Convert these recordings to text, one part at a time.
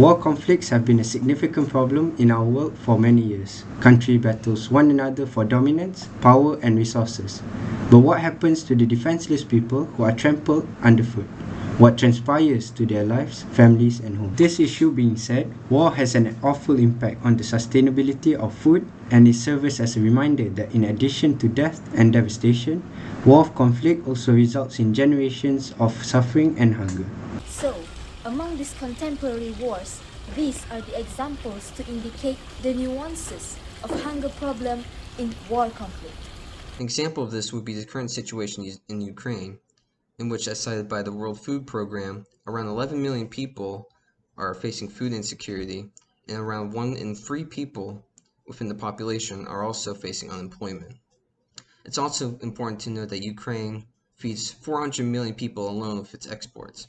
War conflicts have been a significant problem in our world for many years. Country battles one another for dominance, power and resources. But what happens to the defenseless people who are trampled underfoot? What transpires to their lives, families and homes? This issue being said, war has an awful impact on the sustainability of food, and it serves as a reminder that in addition to death and devastation, war conflict also results in generations of suffering and hunger. So, among these contemporary wars, these are the examples to indicate the nuances of hunger problem in war conflict. An example of this would be the current situation in Ukraine, in which, as cited by the World Food Program, around 11 million people are facing food insecurity, and around 1 in 3 people within the population are also facing unemployment. It's also important to note that Ukraine feeds 400 million people alone with its exports.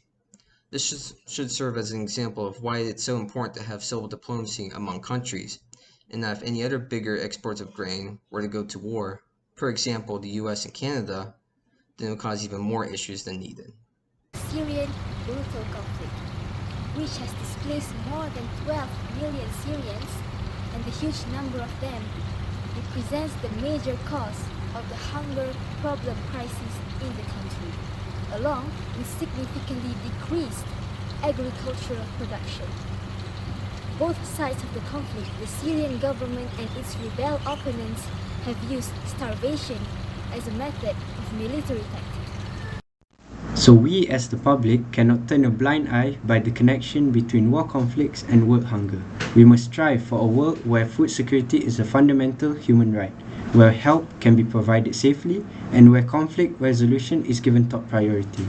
This should serve as an example of why it's so important to have civil diplomacy among countries, and that if any other bigger exports of grain were to go to war, for example the US and Canada, then it would cause even more issues than needed. Syrian brutal conflict, which has displaced more than 12 million Syrians, and the huge number of them represents the major cause of the hunger problem crisis in the country, along with significantly decreased agricultural production. Both sides of the conflict, the Syrian government and its rebel opponents, have used starvation as a method of military tactic. So we as the public cannot turn a blind eye by the connection between war conflicts and world hunger. We must strive for a world where food security is a fundamental human right, where help can be provided safely, and where conflict resolution is given top priority.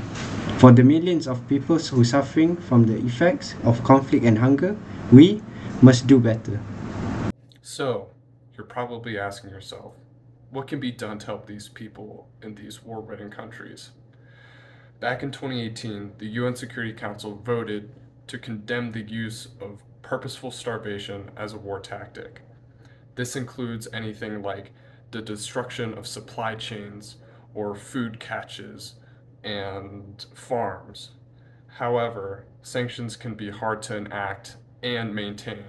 For the millions of people who are suffering from the effects of conflict and hunger, we must do better. So, you're probably asking yourself, what can be done to help these people in these war-ridden countries? Back in 2018, the UN Security Council voted to condemn the use of purposeful starvation as a war tactic. This includes anything like the destruction of supply chains or food catches and farms. However, sanctions can be hard to enact and maintain.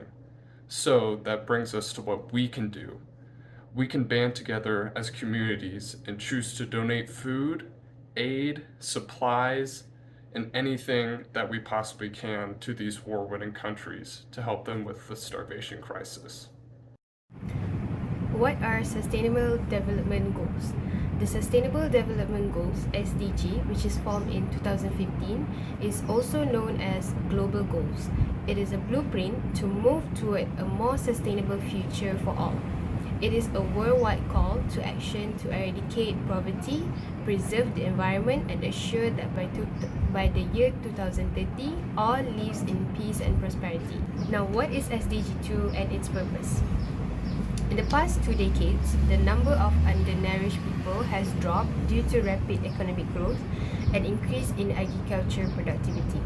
So that brings us to what we can do. We can band together as communities and choose to donate food, aid, supplies, and anything that we possibly can to these war-winning countries to help them with the starvation crisis. What are Sustainable Development Goals? The Sustainable Development Goals, SDG, which is formed in 2015, is also known as Global Goals. It is a blueprint to move toward a more sustainable future for all. It is a worldwide call to action to eradicate poverty, preserve the environment, and assure that by the year 2030, all lives in peace and prosperity. Now, what is SDG 2 and its purpose? In the past 2 decades, the number of undernourished people has dropped due to rapid economic growth and increase in agriculture productivity.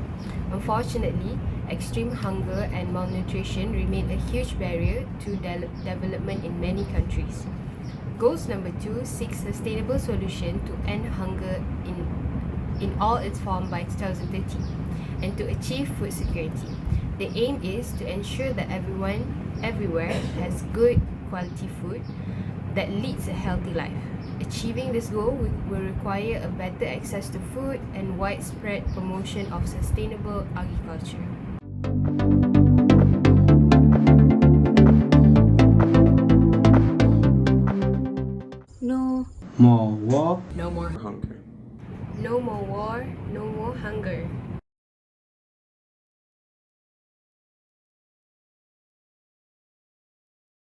Unfortunately, extreme hunger and malnutrition remain a huge barrier to development in many countries. Goals number 2 seeks sustainable solution to end hunger in all its form by 2030 and to achieve food security. The aim is to ensure that everyone, everywhere, has good quality food that leads a healthy life. Achieving this goal will require a better access to food and widespread promotion of sustainable agriculture. No More war, No more hunger. No more war, no more hunger.